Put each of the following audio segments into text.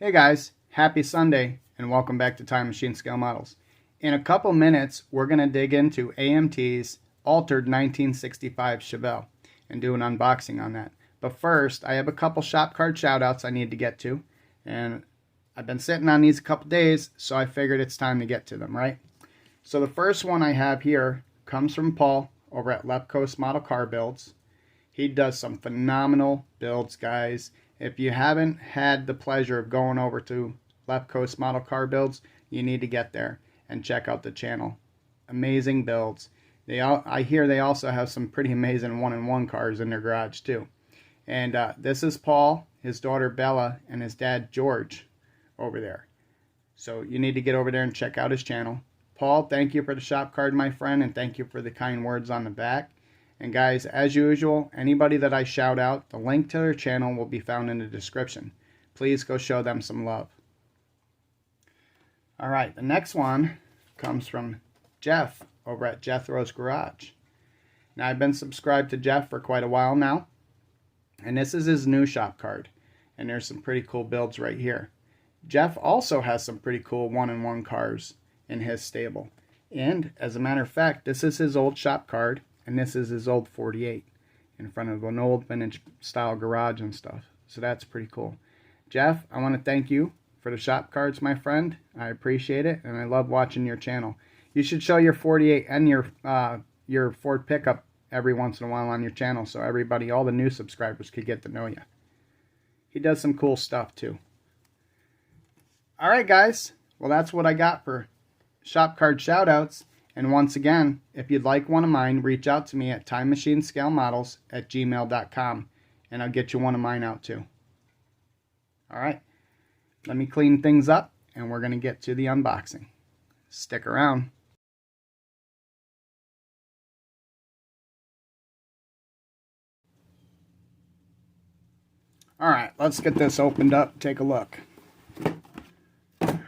Hey guys, happy Sunday and welcome back to Time Machine Scale Models. In a couple minutes, we're going to dig into AMT's Altered 1965 Chevelle and do an unboxing on that. But first, I have a couple shop card shoutouts I need to get to, and I've been sitting on these a couple days, so I figured it's time to get to them, right? So the first one I have here comes from Paul over at Left Coast Model Car Builds. He does some phenomenal builds, guys. If you haven't had the pleasure of going over to Left Coast Model Car Builds, you need to get there and check out the channel. Amazing builds. I hear they also have some pretty amazing one-in-one cars in their garage too. And this is Paul, his daughter Bella, and his dad George over there. So you need to get over there and check out his channel. Paul, thank you for the shop card, my friend, and thank you for the kind words on the back. And guys, as usual, anybody that I shout out, the link to their channel will be found in the description. Please go show them some love. Alright, the next one comes from Jeff over at Jethro's Garage. Now, I've been subscribed to Jeff for quite a while now, and this is his new shop card. And there's some pretty cool builds right here. Jeff also has some pretty cool one-in-one cars in his stable. And, as a matter of fact, this is his old shop card. And this is his old 48 in front of an old vintage style garage and stuff. So that's pretty cool. Jeff, I want to thank you for the shop cards, my friend. I appreciate it, and I love watching your channel. You should show your 48 and your Ford pickup every once in a while on your channel so everybody, all the new subscribers, could get to know you. He does some cool stuff too. Alright guys, well that's what I got for shop card shoutouts. And once again, if you'd like one of mine, reach out to me at timemachinescalemodels@gmail.com and I'll get you one of mine out too. Alright, let me clean things up and we're going to get to the unboxing. Stick around. Alright, let's get this opened up, take a look.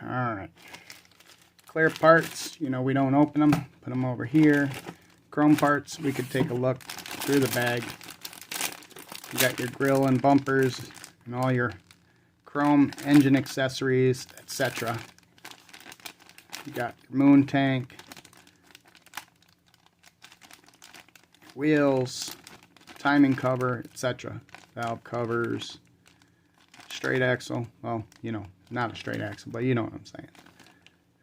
Alright. Clear parts, you know, we don't open them, put them over here. Chrome parts, we could take a look through the bag. You got your grill and bumpers and all your chrome engine accessories, etc. You got your moon tank, wheels, timing cover, etc. Valve covers, straight axle, well, you know, not a straight axle, but you know what I'm saying.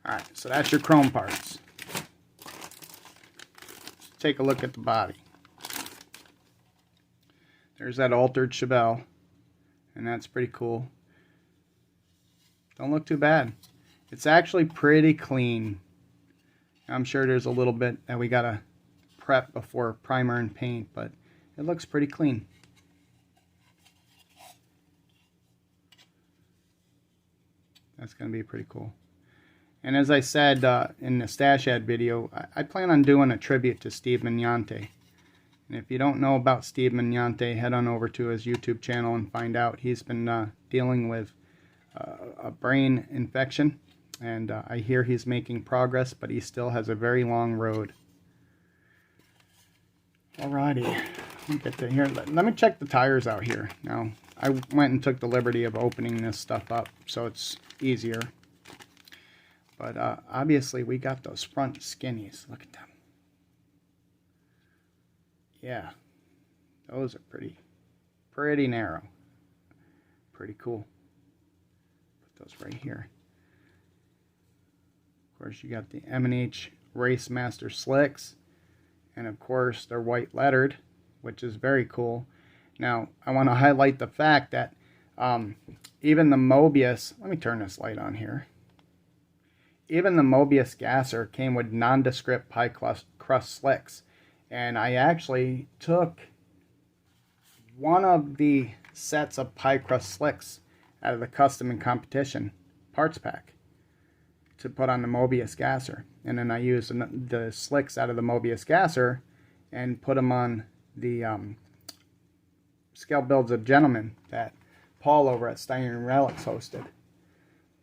Alright, so that's your chrome parts. Let's take a look at the body. There's that altered Chevelle, and that's pretty cool. Don't look too bad. It's actually pretty clean. I'm sure there's a little bit that we gotta prep before primer and paint, but it looks pretty clean. That's gonna be pretty cool. And as I said in the Stash Ad video, I plan on doing a tribute to Steve Mignante. And if you don't know about Steve Mignante, head on over to his YouTube channel and find out. He's been dealing with a brain infection. And I hear he's making progress, but he still has a very long road. Alrighty, let me get to here. Let me check the tires out here. Now, I went and took the liberty of opening this stuff up, so it's easier. But obviously we got those front skinnies. Look at them. Yeah, those are pretty narrow. Pretty cool. Put those right here. Of course, you got the M&H Race Master slicks, and of course they're white lettered, which is very cool. Now I want to highlight the fact that even the Mobius. Let me turn this light on here. Even the Mobius gasser came with nondescript pie crust slicks. And I actually took one of the sets of pie crust slicks out of the custom and competition parts pack to put on the Mobius gasser. And then I used the slicks out of the Mobius gasser and put them on the Scale Builds of Gentlemen that Paul over at Steiner Relics hosted.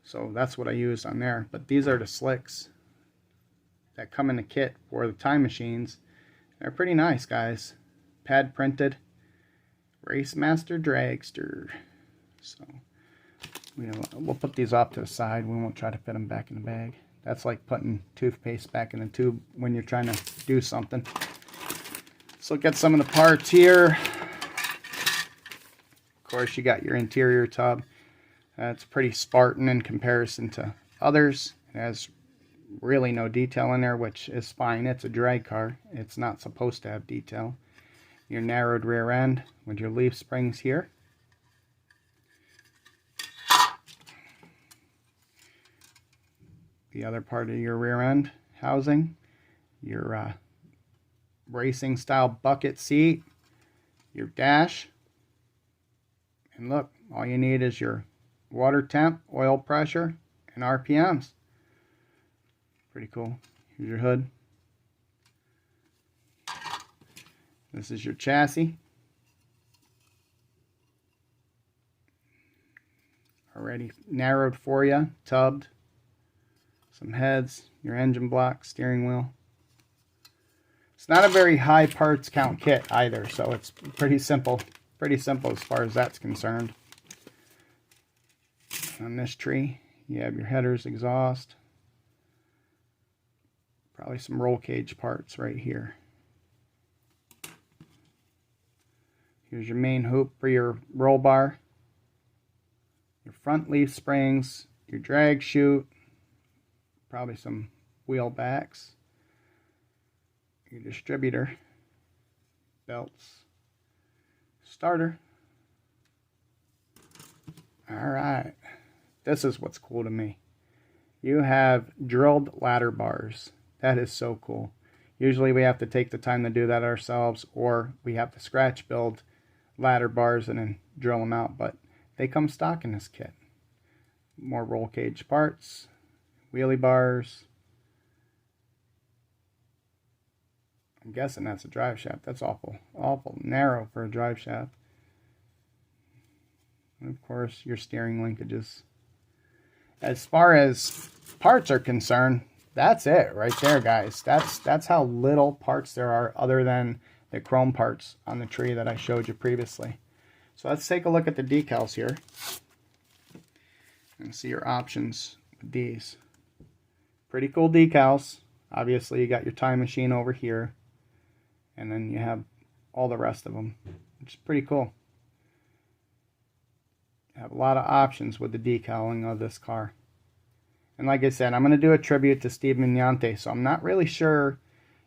So that's what I used on there. But these are the slicks that come in the kit for the time machines. They're pretty nice, guys. Pad printed. Race Master Dragster. So We'll put these off to the side. We won't try to fit them back in the bag. That's like putting toothpaste back in the tube when you're trying to do something. So get some of the parts here. Of course, you got your interior tub. It's pretty Spartan in comparison to others. It has really no detail in there, which is fine. It's a drag car. It's not supposed to have detail. Your narrowed rear end with your leaf springs here. The other part of your rear end housing, your racing style bucket seat, your dash, and look, all you need is your water temp, oil pressure, and RPMs. Pretty cool. Here's your hood. This is your chassis. Already narrowed for you, tubbed. Some heads, your engine block, steering wheel. It's not a very high parts count kit either, so it's pretty simple. Pretty simple as far as that's concerned. On this tree, you have your headers, exhaust. Probably some roll cage parts right here. Here's your main hoop for your roll bar. Your front leaf springs, your drag chute. Probably some wheel backs, your distributor, belts, starter. Alright, this is what's cool to me. You have drilled ladder bars. That is so cool. Usually we have to take the time to do that ourselves, or we have to scratch build ladder bars and then drill them out, but they come stock in this kit. More roll cage parts. Wheelie bars. I'm guessing that's a drive shaft. That's awful narrow for a drive shaft. And of course, your steering linkages. As far as parts are concerned, that's it right there, guys. That's how little parts there are other than the chrome parts on the tree that I showed you previously. So let's take a look at the decals here and see your options with these. Pretty cool decals. Obviously, you got your time machine over here, and then you have all the rest of them, which is pretty cool. You have a lot of options with the decaling of this car. And like I said, I'm going to do a tribute to Steve Mignante, so I'm not really sure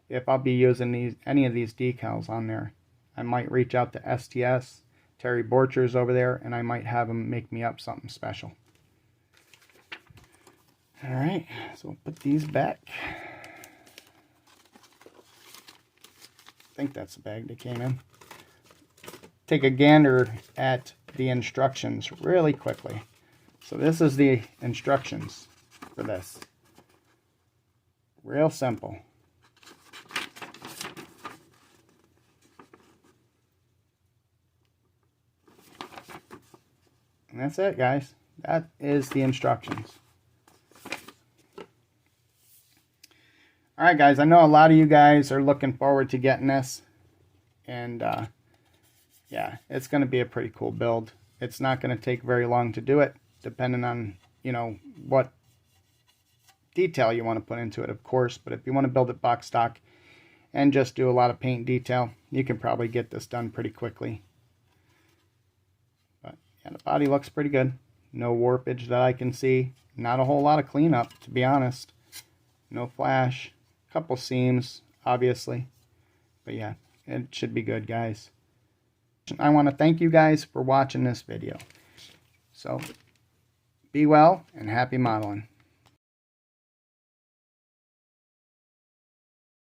if I'll be using any of these decals on there. I might reach out to STS, Terry Borchers over there, and I might have him make me up something special. Alright, so we'll put these back. I think that's the bag they came in. Take a gander at the instructions really quickly. So this is the instructions for this. Real simple. And that's it, guys. That is the instructions. Alright guys, I know a lot of you guys are looking forward to getting this, and yeah, it's going to be a pretty cool build. It's not going to take very long to do it, depending on, you know, what detail you want to put into it, of course. But if you want to build it box stock and just do a lot of paint detail, you can probably get this done pretty quickly. But yeah, the body looks pretty good. No warpage that I can see. Not a whole lot of cleanup, to be honest. No flash. Couple seams, obviously, but yeah, it should be good, guys. I want to thank you guys for watching this video. So be well and happy modeling.